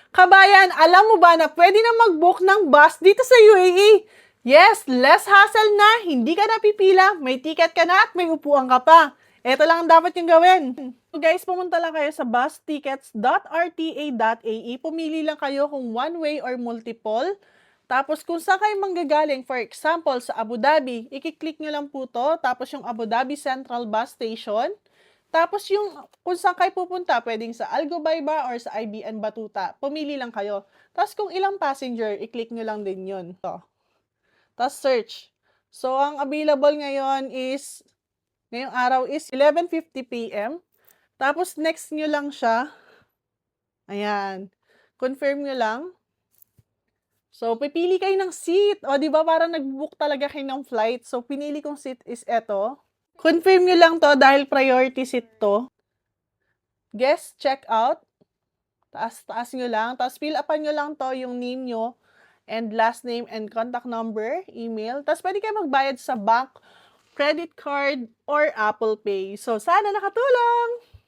Kabayan, alam mo ba na pwede na mag-book ng bus dito sa UAE? Yes, less hassle na, hindi ka napipila, may ticket ka na at may upuan ka pa. Ito lang ang dapat yung gawin. So guys, pumunta lang kayo sa bustickets.rta.ae. Pumili lang kayo kung one-way or multiple. Tapos kung saan kayo manggagaling, for example, sa Abu Dhabi, i-click nyo lang po to. Tapos yung Abu Dhabi Central Bus Station. Tapos yung kung saan kayo pupunta, pwedeng sa Al Ghubaiba or sa IBN Batuta. Pumili lang kayo. Tapos kung ilang passenger, i-click nyo lang din yun. Tapos search. So, ang available ngayon is, ngayong araw is 11:50 p.m. Tapos next nyo lang siya. Ayan. Confirm nyo lang. So, pipili kayo ng seat. O, di ba parang nag-book talaga kayo ng flight. So, pinili kong seat is eto. Confirm nyo lang to dahil priority seat to. Guest checkout. Taas nyo lang. Tapos fill upan nyo lang to yung name nyo and last name and contact number, email. Tapos pwede kayo magbayad sa bank, credit card, or Apple Pay. So, sana nakatulong!